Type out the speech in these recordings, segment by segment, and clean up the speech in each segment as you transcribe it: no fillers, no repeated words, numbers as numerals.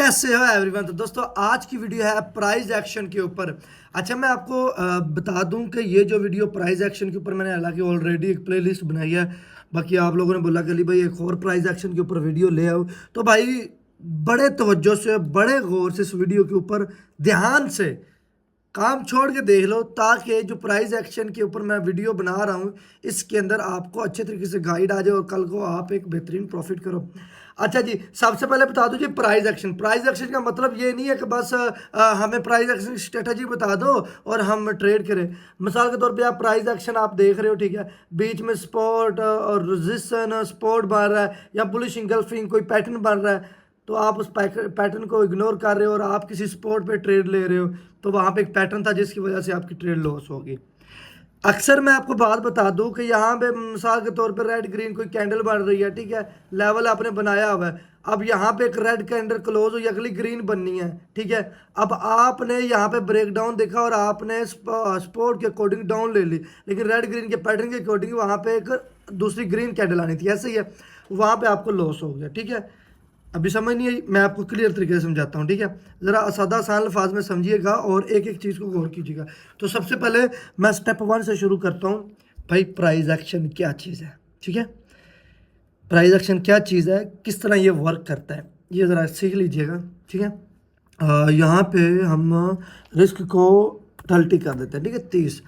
कैसे हो एवरीवन। तो दोस्तों आज की वीडियो है प्राइस एक्शन के ऊपर। अच्छा, मैं आपको बता दूं कि ये जो वीडियो प्राइस एक्शन के ऊपर मैंने हालांकि ऑलरेडी एक प्लेलिस्ट बनाई है। बाकी आप लोगों ने बोला कि अली भाई एक और प्राइस एक्शन के ऊपर वीडियो ले आओ, तो भाई बड़े तवज्जो से बड़े गौर से इस वीडियो के ऊपर ध्यान से काम छोड़ के देख लो, ताकि जो प्राइस एक्शन के ऊपर मैं वीडियो बना रहा हूँ इसके अंदर आपको अच्छे तरीके से गाइड आ जाए और कल को आप एक बेहतरीन प्रॉफिट करो। अच्छा जी, सबसे पहले बता दो जी प्राइस एक्शन का मतलब ये नहीं है कि बस हमें प्राइस एक्शन स्ट्रेटजी बता दो और हम ट्रेड करें। मिसाल के तौर पे आप प्राइस एक्शन आप देख रहे हो, ठीक है, बीच में सपोर्ट और रेजिस्टेंस सपोर्ट बन रहा है या बुलिश इंगल्फिंग कोई पैटर्न बन रहा है, तो आप उस पैटर्न को इग्नोर कर रहे हो और आप किसी स्पॉट पे ट्रेड ले रहे हो, तो वहाँ पे एक पैटर्न था जिसकी वजह से आपकी ट्रेड लॉस होगी। अक्सर मैं आपको बात बता दूं कि यहाँ पे मिसाल के तौर पे रेड ग्रीन कोई कैंडल बन रही है, ठीक है, लेवल आपने बनाया हुआ है। अब यहाँ पे एक रेड कैंडल क्लोज हुई, अगली ग्रीन बननी है, ठीक है। अब आपने यहाँ पे ब्रेक डाउन देखा और आपने स्पोर्ट के अकॉर्डिंग डाउन ले ली, लेकिन रेड ग्रीन के पैटर्न के अकॉर्डिंग वहाँ पे एक दूसरी ग्रीन कैंडल आनी थी, ऐसे ही है, वहाँ पे आपको लॉस हो गया, ठीक है। अभी समझ नहीं आई, मैं आपको क्लियर तरीके से समझाता हूँ, ठीक है। ज़रा सादा आसान अल्फाज में समझिएगा और एक एक चीज़ को गौर कीजिएगा। तो सबसे पहले मैं स्टेप 1 से शुरू करता हूँ। भाई प्राइस एक्शन क्या चीज़ है, ठीक है। प्राइस एक्शन क्या चीज़ है, किस तरह ये वर्क करता है, ये ज़रा सीख लीजिएगा, ठीक है। यहाँ पे हम रिस्क को 30 कर देते हैं, ठीक है, 30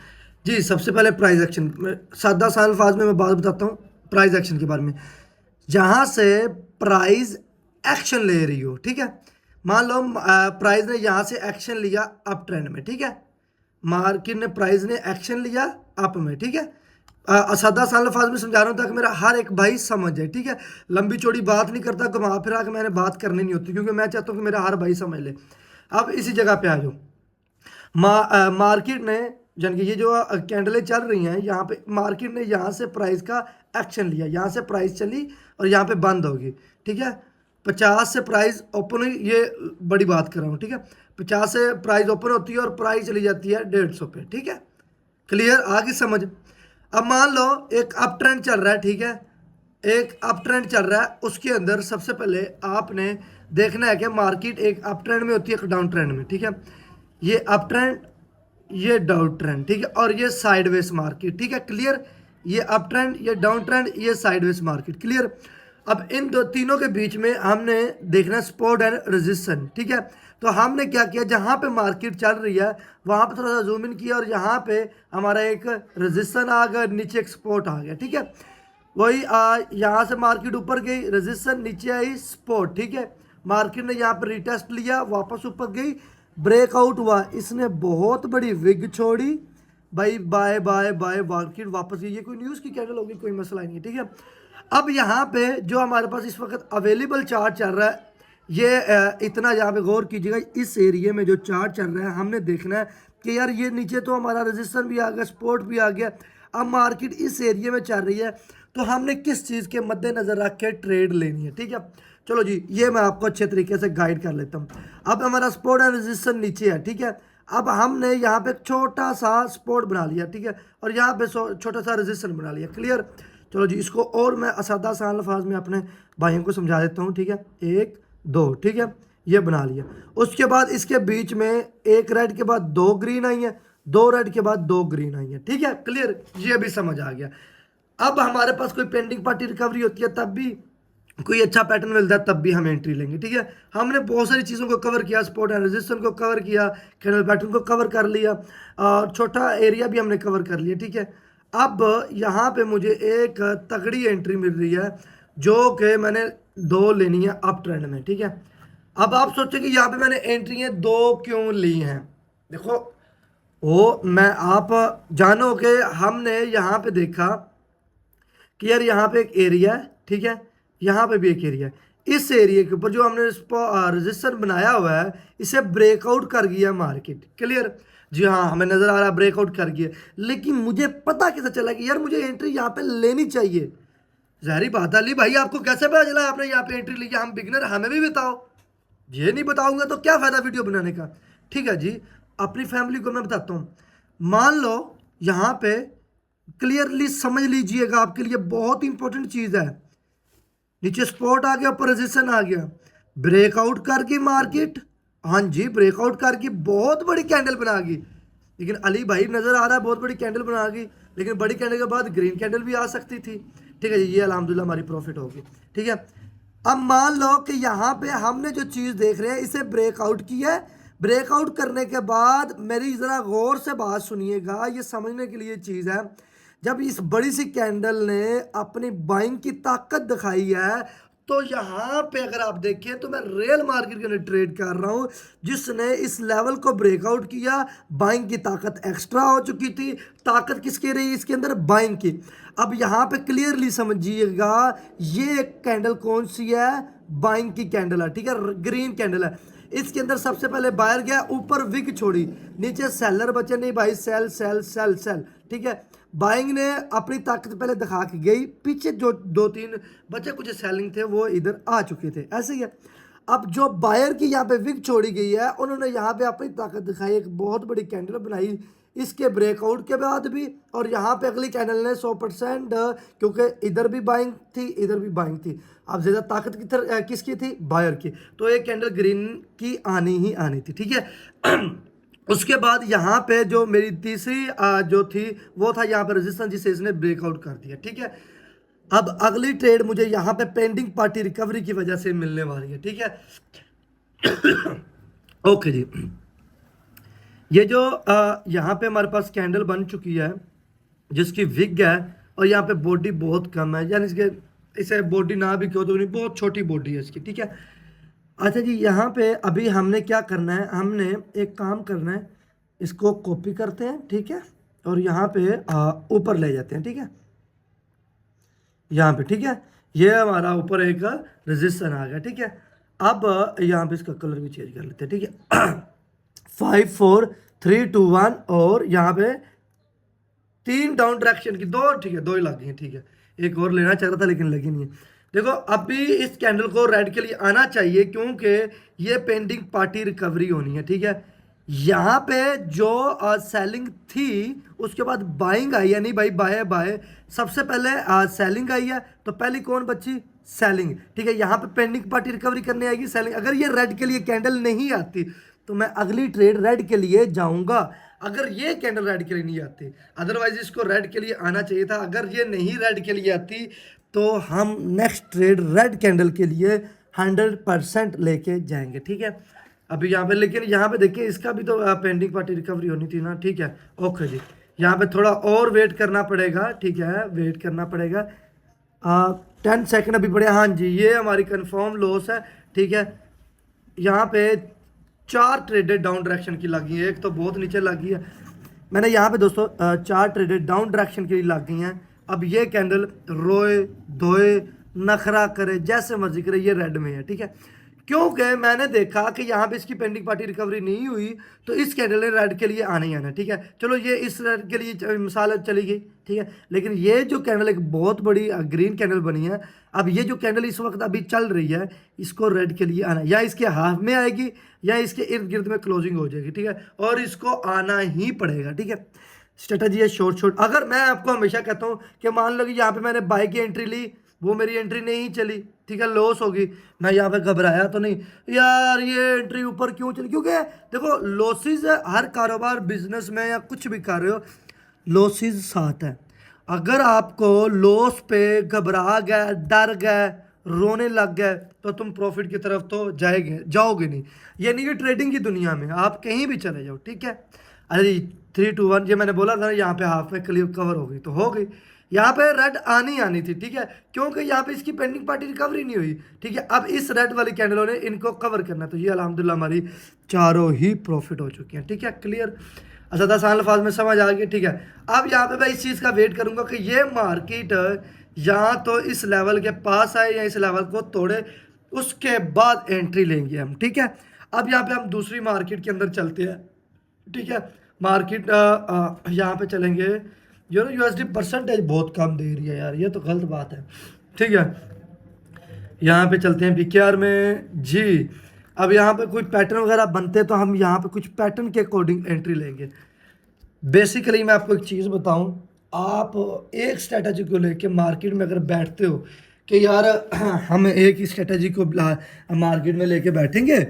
जी। सबसे पहले प्राइस एक्शन, सादा आसान अल्फाज में मैं बात बताता हूँ प्राइस एक्शन के बारे में। जहाँ से प्राइस एक्शन ले रही हो, ठीक है, मान लो प्राइस ने यहाँ से एक्शन लिया अप ट्रेंड में, ठीक है, मार्केट ने प्राइस ने एक्शन लिया अप में, ठीक है। सादा साल अल्फाज में समझा रहा हूँ ताकि मेरा हर एक भाई समझ जाए, ठीक है। लंबी चौड़ी बात नहीं करता, घुमा फिरा के मैंने बात करनी नहीं होती, क्योंकि मैं चाहता हूँ कि मेरा हर भाई समझ ले। अब इसी जगह पे आ जाओ, मार्केट ने, यानी कि ये जो कैंडलें चल रही हैं यहाँ पे, मार्केट ने यहाँ से प्राइस का एक्शन लिया, यहाँ से प्राइस चली और यहाँ पे बंद होगी, ठीक है। 50 से प्राइस ओपन हुई, ये बड़ी बात कर रहा हूँ, ठीक है। 50 से प्राइस ओपन होती है और प्राइस चली जाती है 150 पे, ठीक है। क्लियर, आगे समझ। अब मान लो एक अप ट्रेंड चल रहा है, ठीक है, एक अप ट्रेंड चल रहा है, उसके अंदर सबसे पहले आपने देखना है कि मार्केट एक अप ट्रेंड में होती है, एक डाउन ट्रेंड में, ठीक है। ये अप ट्रेंड, ये डाउन ट्रेंड, ठीक है, और ये साइडवेज मार्केट, ठीक है, क्लियर। ये अप ट्रेंड, ये डाउन ट्रेंड, ये साइडवेज मार्केट, क्लियर। अब इन दो तीनों के बीच में हमने देखना सपोर्ट एंड रेजिस्टेंस, ठीक है। तो हमने क्या किया, जहां पे मार्केट चल रही है वहां पे थोड़ा सा जूम इन किया और यहाँ पे हमारा एक रेजिस्टेंस आ गया, नीचे एक सपोर्ट आ गया, ठीक है। वही यहाँ से मार्केट ऊपर गई, रेजिस्टेंस नीचे आई, सपोर्ट, ठीक है। मार्केट ने यहाँ पर रिटेस्ट लिया, वापस ऊपर गई, ब्रेकआउट हुआ, इसने बहुत बड़ी विग छोड़ी भाई, बाय बाय बाय, मार्केट वापस गई। ये कोई न्यूज़ की कैंडल होगी, कोई मसला नहीं है, ठीक है। अब यहाँ पे जो हमारे पास इस वक्त अवेलेबल चार्ट चल रहा है, ये इतना यहाँ पे गौर कीजिएगा, इस एरिया में जो चार्ट चल रहा है हमने देखना है कि यार ये नीचे तो हमारा रेजिस्टेंस भी आ गया, सपोर्ट भी आ गया, अब मार्केट इस एरिया में चल रही है, तो हमने किस चीज़ के मद्देनज़र रख के ट्रेड लेनी है, ठीक है। चलो जी, ये मैं आपको अच्छे तरीके से गाइड कर लेता हूँ। अब हमारा सपोर्ट एंड रेजिस्टेंस नीचे है, ठीक है। अब हमने यहाँ पे छोटा सा सपोर्ट बना लिया, ठीक है, और यहाँ पे छोटा सा रेजिस्टेंस बना लिया, क्लियर। चलो जी, इसको और मैं सादा सा अल्फाज में अपने भाइयों को समझा देता हूँ, ठीक है। 1 2, ठीक है, ये बना लिया। उसके बाद इसके बीच में एक रेड के बाद 2 ग्रीन आई है, 2 रेड के बाद 2 ग्रीन आई है, ठीक है, क्लियर, ये भी समझ आ गया। अब हमारे पास कोई पेंडिंग पार्टी रिकवरी होती है, तब भी कोई अच्छा पैटर्न मिलता है, तब भी हम एंट्री लेंगे, ठीक है। हमने बहुत सारी चीज़ों को कवर किया, सपोर्ट एंड रेजिस्टेंस को कवर किया, कैंडल पैटर्न को कवर कर लिया, और छोटा एरिया भी हमने कवर कर लिया, ठीक है। अब यहाँ पे मुझे एक तगड़ी एंट्री मिल रही है, जो कि मैंने 2 लेनी है अप ट्रेंड में, ठीक है। अब आप सोचें कि यहाँ पे मैंने एंट्री 2 क्यों ली हैं। देखो, वो मैं आप जानो कि हमने यहाँ पे देखा कि यार यहाँ पे एक एरिया है, ठीक है, यहाँ पे भी एक एरिया है, इस एरिया के ऊपर जो हमने रजिस्टर बनाया हुआ है, इसे ब्रेकआउट कर गया मार्केट, क्लियर। जी हाँ, हमें नज़र आ रहा है ब्रेकआउट कर गया, लेकिन मुझे पता कैसे चला कि यार मुझे एंट्री यहाँ पे लेनी चाहिए। ज़ाहिर बात अली भाई, आपको कैसे पता चला आपने यहाँ पे एंट्री ली? हम बिगनर, हमें भी बताओ। ये नहीं बताऊंगा तो क्या फ़ायदा वीडियो बनाने का, ठीक है जी। अपनी फैमिली को मैं बताता हूँ, मान लो यहाँ पे क्लियरली समझ लीजिएगा, आपके लिए बहुत इंपॉर्टेंट चीज़ है। नीचे सपोर्ट आ गया, ऊपर रेजिस्टेंस आ गया, ब्रेकआउट कर गई मार्केट, हाँ जी ब्रेकआउट कर गई, बहुत बड़ी कैंडल बना गई। लेकिन अली भाई नज़र आ रहा है बहुत बड़ी कैंडल बना गई, लेकिन बड़ी कैंडल के बाद ग्रीन कैंडल भी आ सकती थी। ठीक है जी, ये अल्हम्दुलिल्लाह हमारी प्रॉफिट होगी। ठीक है, अब मान लो कि यहाँ पे हमने जो चीज़ देख रहे हैं इसे ब्रेकआउट किया है। ब्रेकआउट करने के बाद मेरी ज़रा गौर से बात सुनिएगा, ये समझने के लिए चीज़ है। जब इस बड़ी सी कैंडल ने अपनी बाइंग की ताकत दिखाई है, तो यहाँ पे अगर आप देखें तो मैं रियल मार्केट के अंदर ट्रेड कर रहा हूँ, जिसने इस लेवल को ब्रेकआउट किया, बाइंग की ताकत एक्स्ट्रा हो चुकी थी। ताकत किसकी रही इसके अंदर? बाइंग की। अब यहाँ पे क्लियरली समझिएगा, ये कैंडल कौन सी है? बाइंग की कैंडल है। ठीक है, ग्रीन कैंडल है। इसके अंदर सबसे पहले बायर गया, ऊपर विक छोड़ी, नीचे सेलर बचे, नहीं भाई सेल सेल सेल सेल। ठीक है, बाइंग ने अपनी ताकत पहले दिखा के गई, पीछे जो 2-3 बचे कुछ सेलिंग थे वो इधर आ चुके थे, ऐसे ही है। अब जो बायर की यहाँ पे विक छोड़ी गई है, उन्होंने यहाँ पे अपनी ताकत दिखाई, एक बहुत बड़ी कैंडल बनाई इसके ब्रेकआउट के बाद भी, और यहाँ पे अगली कैंडल ने 100%, क्योंकि इधर भी बाइंग थी इधर भी बाइंग थी, अब ज़्यादा ताकत किसकी थी? बायर की। तो एक कैंडल ग्रीन की आनी ही आनी थी। ठीक है उसके बाद यहाँ पे जो मेरी तीसरी जो थी वो था यहाँ पे रेजिस्टेंस, जिसे इसने ब्रेकआउट कर दिया। ठीक है, अब अगली ट्रेड मुझे यहाँ पे पेंडिंग पार्टी रिकवरी की वजह से मिलने वाली है। ठीक है ओके जी, ये जो यहाँ पे हमारे पास कैंडल बन चुकी है जिसकी विग है, और यहाँ पे बॉडी बहुत कम है, यानी इसके इसे बॉडी ना भी कहो तो नहीं, बहुत छोटी बॉडी है इसकी। ठीक है, अच्छा जी, यहाँ पे अभी हमने क्या करना है, हमने एक काम करना है, इसको कॉपी करते हैं। ठीक है, और यहाँ पे ऊपर ले जाते हैं। ठीक है, यहाँ पे ठीक है, ये हमारा ऊपर एक रेजिस्टेंस आ गया। ठीक है, अब यहाँ पे इसका कलर भी चेंज कर लेते हैं। ठीक है 5 4 3 2 1, और यहाँ पे 3 डाउन डायरेक्शन की दो, ठीक है 2 ही लग गई हैं। ठीक है, एक और लेना चाह रहा था लेकिन लगी नहीं है। देखो अभी इस कैंडल को रेड के लिए आना चाहिए, क्योंकि ये पेंडिंग पार्टी रिकवरी होनी है। ठीक है, यहाँ पे जो सेलिंग थी उसके बाद बाइंग आई है, नहीं भाई बाय बाय, सबसे पहले सेलिंग आई है, तो पहली कौन बची? सेलिंग। ठीक है, यहाँ पे पेंडिंग पार्टी रिकवरी करने आएगी सेलिंग। अगर ये रेड के लिए कैंडल नहीं आती तो मैं अगली ट्रेड रेड के लिए जाऊंगा, अगर ये कैंडल रेड के लिए नहीं आती, अदरवाइज इसको रेड के लिए आना चाहिए था। अगर ये नहीं रेड के लिए आती तो हम नेक्स्ट ट्रेड रेड कैंडल के लिए 100% लेके जाएंगे। ठीक है, अभी यहाँ पे, लेकिन यहाँ पे देखिए इसका भी तो पेंडिंग पार्टी रिकवरी होनी थी ना। ठीक है ओके जी, यहाँ पे थोड़ा और वेट करना पड़ेगा। ठीक है, वेट करना पड़ेगा, 10 सेकंड अभी पड़े। हाँ जी, ये हमारी कंफर्म लॉस है। ठीक है, यहाँ पे 4 ट्रेडेड डाउन डायरेक्शन की लगी है, एक तो बहुत नीचे लगी है। मैंने यहाँ पे दोस्तों 4 ट्रेडेड डाउन डायरेक्शन की लग गई हैं। अब ये कैंडल रोए धोए नखरा करे जैसे मर्जी करे, ये रेड में है। ठीक है, क्योंकि मैंने देखा कि यहाँ पे इसकी पेंडिंग पार्टी रिकवरी नहीं हुई, तो इस कैंडल ने रेड के लिए आना ही आना। ठीक है, चलो ये इस रेड के लिए मिसाल चली गई। ठीक है, लेकिन ये जो कैंडल एक बहुत बड़ी ग्रीन कैंडल बनी है, अब ये जो कैंडल इस वक्त अभी चल रही है, इसको रेड के लिए आना, या इसके हाफ में आएगी या इसके इर्द गिर्द में क्लोजिंग हो जाएगी। ठीक है, और इसको आना ही पड़ेगा। ठीक है, स्ट्रेटजी है शॉर्ट। अगर मैं आपको हमेशा कहता हूँ कि मान लो कि यहाँ पे मैंने बाई की एंट्री ली, वो मेरी एंट्री नहीं चली, ठीक है लॉस होगी, मैं यहाँ पे घबराया तो नहीं यार ये एंट्री ऊपर क्यों चली, क्योंकि देखो लॉसेस हर कारोबार बिजनेस में या कुछ भी कर रहे हो, लॉसेस साथ है। अगर आपको लॉस पे घबरा गए, डर गए, रोने लग गए, तो तुम प्रॉफिट की तरफ तो जाओगे नहीं। ये नहीं कि ट्रेडिंग की दुनिया में आप कहीं भी चले जाओ। ठीक है, अरे 3 2 1, ये मैंने बोला था यहाँ पे हाफ में क्लियर कवर हो गई तो हो गई, यहाँ पे रेड आनी थी। ठीक है, क्योंकि यहाँ पे इसकी पेंडिंग पार्टी रिकवरी नहीं हुई। ठीक है, अब इस रेड वाली कैंडलों ने इनको कवर करना, तो ये अल्हम्दुलिल्लाह हमारी चारों ही प्रॉफिट हो चुकी हैं। ठीक है, क्लियर, अच्छा आसान अल्फाज में समझ आ गई। ठीक है, अब यहाँ पे मैं इस चीज़ का वेट करूँगा कि ये मार्केट या तो इस लेवल के पास आए या इस लेवल को तोड़े, उसके बाद एंट्री लेंगे हम। ठीक है, अब यहाँ पे हम दूसरी मार्केट के अंदर चलते हैं। ठीक है, मार्केट यहाँ पे चलेंगे, यूएसडी परसेंटेज बहुत कम दे रही है यार, ये तो गलत बात है। ठीक है, यहाँ पे चलते हैं पीकेआर में जी। अब यहाँ पे कोई पैटर्न वगैरह बनते तो हम यहाँ पे कुछ पैटर्न के अकॉर्डिंग एंट्री लेंगे। बेसिकली मैं आपको एक चीज़ बताऊँ, आप एक स्ट्रैटेजी को लेके मार्केट में अगर बैठते हो कि यार हम एक ही स्ट्रेटजी को मार्केट में लेके बैठेंगे,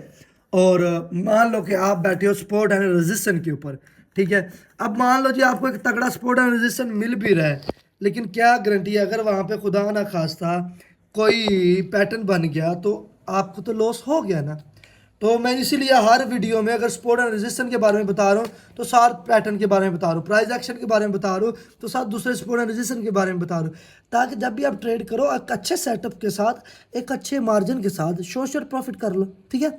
और मान लो कि आप बैठे हो सपोर्ट एंड रेजिस्टेंस के ऊपर, ठीक है। अब मान लो जी आपको एक तगड़ा सपोर्ट एंड रेजिस्टेंस मिल भी रहा है, लेकिन क्या गारंटी है अगर वहाँ पे खुदा ना खास्ता कोई पैटर्न बन गया तो आपको तो लॉस हो गया ना। तो मैं इसीलिए हर वीडियो में अगर सपोर्ट एंड रेजिस्टेंस के बारे में बता रहा हूँ तो साथ पैटर्न के बारे में बता रहा हूँ, प्राइस एक्शन के बारे में बता रहा हूँ तो साथ दूसरे सपोर्ट एंड रेजिस्टेंस के बारे में बता रहा हूँ, ताकि जब भी आप ट्रेड करो एक अच्छे सेटअप के साथ, एक अच्छे मार्जिन के साथ श्योर प्रॉफिट कर लो, ठीक है।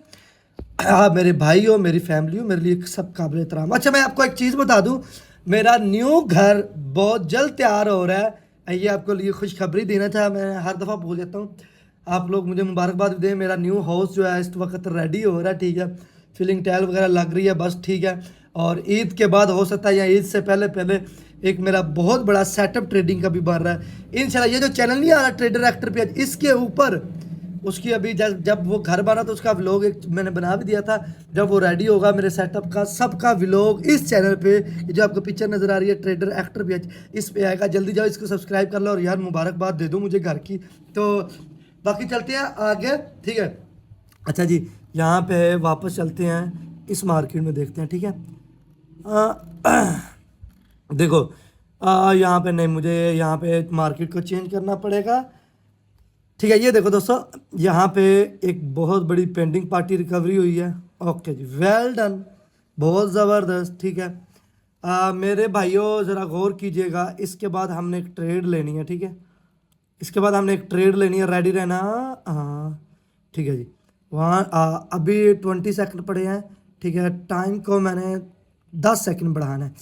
हाँ मेरे भाई हो, मेरी फैमिली हो, मेरे लिए सब काबिल एहतराम। अच्छा मैं आपको एक चीज़ बता दूँ, मेरा न्यू घर बहुत जल्द तैयार हो रहा है, ये आपको लिए खुशखबरी देना था, मैं हर दफ़ा भूल जाता हूँ। आप लोग मुझे मुबारकबाद दें, मेरा न्यू हाउस जो है इस वक्त रेडी हो रहा है, ठीक है। फिलिंग टाइल वगैरह लग रही है बस, ठीक है। और ईद के बाद हो सकता है या ईद से पहले पहले एक मेरा बहुत बड़ा सेटअप ट्रेडिंग का भी बन रहा है इंशाल्लाह। ये जो चैनल नहीं आ रहा ट्रेडर एक्टर पे, इसके ऊपर उसकी अभी जब वो घर बना तो उसका व्लॉग एक मैंने बना भी दिया था। जब वो रेडी होगा मेरे सेटअप का सबका व्लॉग इस चैनल पे, ये जो आपको पिक्चर नज़र आ रही है ट्रेडर एक्टर भी, इस पे आएगा। जल्दी जाओ इसको सब्सक्राइब कर लो, और यार मुबारकबाद दे दो मुझे घर की। तो बाकी चलते हैं आगे, ठीक है। अच्छा जी यहाँ पे वापस चलते हैं इस मार्केट में, देखते हैं, ठीक है। देखो यहाँ पे नहीं, मुझे यहाँ पे मार्केट को चेंज करना पड़ेगा, ठीक है। ये देखो दोस्तों यहाँ पे एक बहुत बड़ी पेंडिंग पार्टी रिकवरी हुई है, ओके जी, वेल डन, बहुत ज़बरदस्त, ठीक है। मेरे भाइयों ज़रा गौर कीजिएगा, इसके बाद हमने एक ट्रेड लेनी है, ठीक है। इसके बाद हमने एक ट्रेड लेनी है, रेडी रहना, हाँ ठीक है जी। वहाँ अभी 20 सेकंड पड़े हैं, ठीक है। टाइम को मैंने 10 सेकंड बढ़ाना है।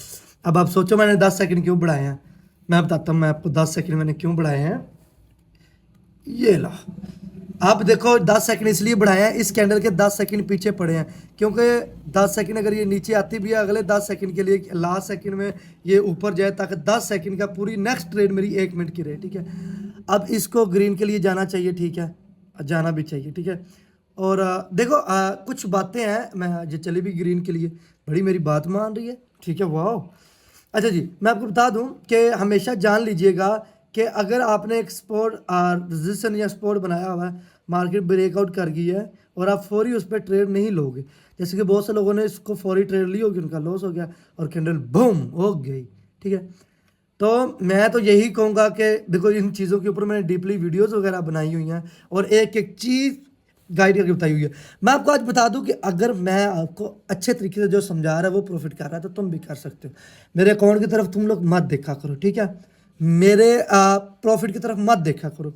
अब आप सोचो मैंने 10 सेकंड क्यों बढ़ाए हैं, मैं बताता हूँ मैं आपको 10 सेकंड मैंने क्यों बढ़ाए हैं। ये लो आप देखो 10 सेकंड इसलिए बढ़ाए हैं, इस कैंडल के 10 सेकंड पीछे पड़े हैं, क्योंकि 10 सेकंड अगर ये नीचे आती भी है अगले 10 सेकंड के लिए लास्ट सेकंड में ये ऊपर जाए, ताकि 10 सेकंड का पूरी नेक्स्ट ट्रेड मेरी 1 मिनट की रहे, ठीक है। अब इसको ग्रीन के लिए जाना चाहिए, ठीक है, जाना भी चाहिए, ठीक है। और देखो कुछ बातें हैं, मैं जो चली भी ग्रीन के लिए, बड़ी मेरी बात मान रही है, ठीक है, वाह। अच्छा जी मैं आपको बता दूं कि हमेशा जान लीजिएगा कि अगर आपने एक सपोर्ट रेजिस्टेंस या सपोर्ट बनाया हुआ है, मार्केट ब्रेकआउट कर गई है और आप फौरी उस पर ट्रेड नहीं लोगे, जैसे कि बहुत से लोगों ने इसको फौरी ट्रेड ली होगी, उनका लॉस हो गया और कैंडल बूम हो गई, ठीक है। तो मैं तो यही कहूँगा कि देखो इन चीज़ों के ऊपर मैंने डीपली वीडियोस वगैरह बनाई हुई हैं और एक एक चीज़ गाइड करके बताई हुई है। मैं आपको आज बता दूं कि अगर मैं आपको अच्छे तरीके से जो समझा रहा है वो प्रॉफिट कर रहा है तो तुम भी कर सकते हो। मेरे अकाउंट की तरफ तुम लोग मत देखा करो, ठीक है, मेरे प्रॉफिट की तरफ मत देखा करो।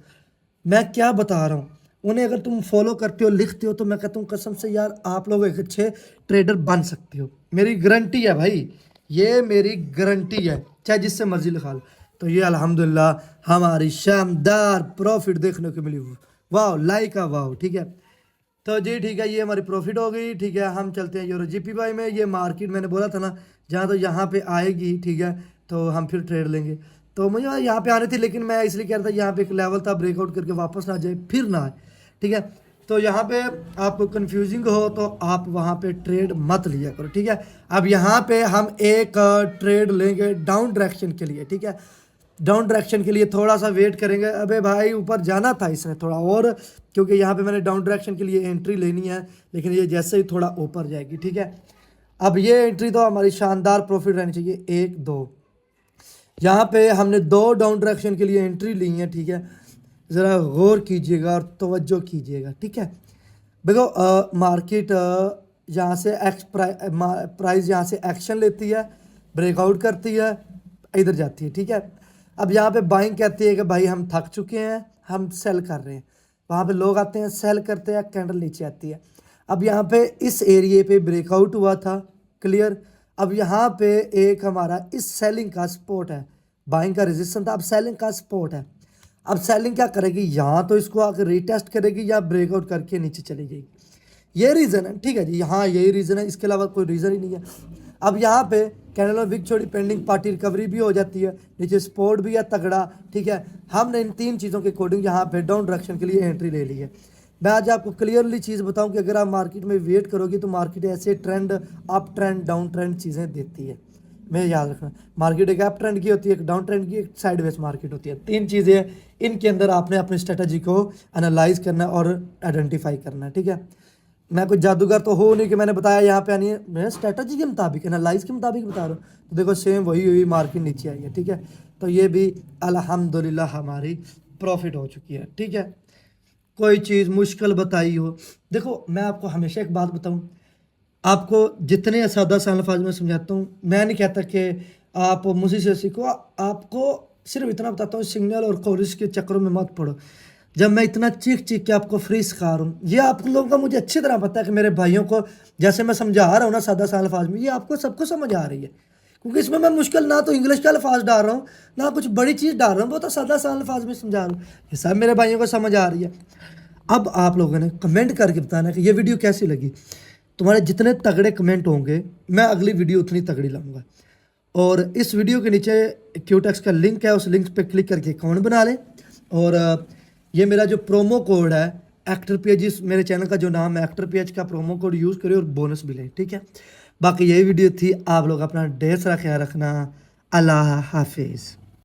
मैं क्या बता रहा हूँ उन्हें अगर तुम फॉलो करते हो, लिखते हो, तो मैं कहता हूँ कसम से यार आप लोग एक अच्छे ट्रेडर बन सकते हो, मेरी गारंटी है भाई, ये मेरी गारंटी है, चाहे जिससे मर्जी लिखा लो। तो ये अल्हम्दुलिल्लाह हमारी शानदार प्रॉफिट देखने को मिली, वाह लाइक का वाह, ठीक है। तो जी ठीक है, ये हमारी प्रॉफिट हो गई, ठीक है। हम चलते हैं यूरो जीपीवाई में। ये मार्केट मैंने बोला था ना जहाँ तो यहाँ पे आएगी, ठीक है, तो हम फिर ट्रेड लेंगे। तो मुझे यहाँ पे आने थी, लेकिन मैं इसलिए कह रहा था यहाँ पे एक लेवल था, ब्रेकआउट करके वापस ना जाए, फिर ना आए, ठीक है। तो यहाँ पे आपको कंफ्यूजिंग हो तो आप वहाँ पे ट्रेड मत लिया करो, ठीक है। अब यहाँ पे हम एक ट्रेड लेंगे डाउन डायरेक्शन के लिए, ठीक है। डाउन डायरेक्शन के लिए थोड़ा सा वेट करेंगे, अबे भाई ऊपर जाना था इसने थोड़ा और, क्योंकि यहाँ पे मैंने डाउन डायरेक्शन के लिए एंट्री लेनी है, लेकिन ये जैसे ही थोड़ा ऊपर जाएगी, ठीक है। अब ये एंट्री तो हमारी शानदार प्रॉफिट रहनी चाहिए, 1 2, यहाँ पे हमने 2 डाउन डायरेक्शन के लिए एंट्री ली है, ठीक है। ज़रा गौर कीजिएगा और तवज्जो कीजिएगा, ठीक है। देखो मार्केट यहाँ से प्राइस यहाँ से एक्शन लेती है, ब्रेकआउट करती है, इधर जाती है, ठीक है। अब यहाँ पे बाइंग कहती है कि भाई हम थक चुके हैं, हम सेल कर रहे हैं, वहाँ पे लोग आते हैं सेल करते हैं, कैंडल नीचे आती है। अब यहाँ पे इस एरिए पे ब्रेकआउट हुआ था, क्लियर। अब यहाँ पे एक हमारा इस सेलिंग का सपोर्ट है, बाइंग का रेजिस्टेंस था, अब सेलिंग का सपोर्ट है। अब सेलिंग क्या करेगी, यहाँ तो इसको आकर रीटेस्ट करेगी या ब्रेकआउट करके नीचे चली जाएगी, ये रीज़न है, ठीक है जी, हाँ यही रीज़न है, इसके अलावा कोई रीज़न ही नहीं है। अब यहाँ पे कैंडल में विक छोड़ी, पेंडिंग पार्टी रिकवरी भी हो जाती है, नीचे सपोर्ट भी है तगड़ा, ठीक है। हमने इन 3 चीज़ों के अकॉर्डिंग यहाँ पे डाउन डायरेक्शन के लिए एंट्री ले ली है। मैं आज आपको क्लियरली चीज़ बताऊं कि अगर आप मार्केट में वेट करोगे तो मार्केट ऐसे trend, up trend, down trend चीज़ें देती है, मैं याद रखना, मार्केट एक अप ट्रेंड की होती है, एक डाउन ट्रेंड की, एक साइडवेज मार्केट होती है। 3 चीज़ें, इनके अंदर आपने अपनी स्ट्रेटजी को एनालाइज करना और आइडेंटिफाई करना है, ठीक है। मैं कोई जादूगर तो हो नहीं कि मैंने बताया यहाँ पे आनी है, मैं स्ट्रेटजी के मुताबिक एनालाइज के मुताबिक बता रहा हूँ। तो देखो सेम वही हुई, मार्केट नीचे आई है, ठीक है। तो ये भी अल्हम्दुलिल्लाह हमारी प्रॉफिट हो चुकी है, ठीक है। कोई चीज़ मुश्किल बताई हो, देखो मैं आपको हमेशा एक बात बताऊँ, आपको जितने सादा सा अल्फाज में समझाता हूँ, मैं नहीं कहता कि आप मुझे से सीखो, आपको सिर्फ इतना बताता हूँ, सिग्नल और कोरिस के चक्करों में मत पड़ो। जब मैं इतना चीख चीख के आपको फ्री सिखा रहा हूँ, ये आप लोगों का मुझे अच्छी तरह पता है कि मेरे भाइयों को जैसे मैं समझा रहा हूँ ना सादा सा अल्फाज में, ये आपको सबको समझ आ रही है, क्योंकि इसमें मैं मुश्किल ना तो इंग्लिश का अल्फाज डाल रहा हूँ, ना कुछ बड़ी चीज़ डाल रहा हूँ, वो तो सादा सा अल्फाज में समझा रहा हूँ, ये सब मेरे भाइयों को समझ आ रही है। अब आप लोगों ने कमेंट करके बताना कि ये वीडियो कैसी लगी। तुम्हारे जितने तगड़े कमेंट होंगे, मैं अगली वीडियो उतनी तगड़ी लाऊंगा। और इस वीडियो के नीचे क्यूटेक्स का लिंक है, उस लिंक पे क्लिक करके अकाउंट बना लें। और ये मेरा जो प्रोमो कोड है एक्टर पेज, इस मेरे चैनल का जो नाम है एक्टर पेज का प्रोमो कोड यूज़ करें और बोनस भी लें, ठीक है। बाकी यही वीडियो थी, आप लोग अपना ढेर सारा ख्याल रखना। अल्लाह हाफिज़।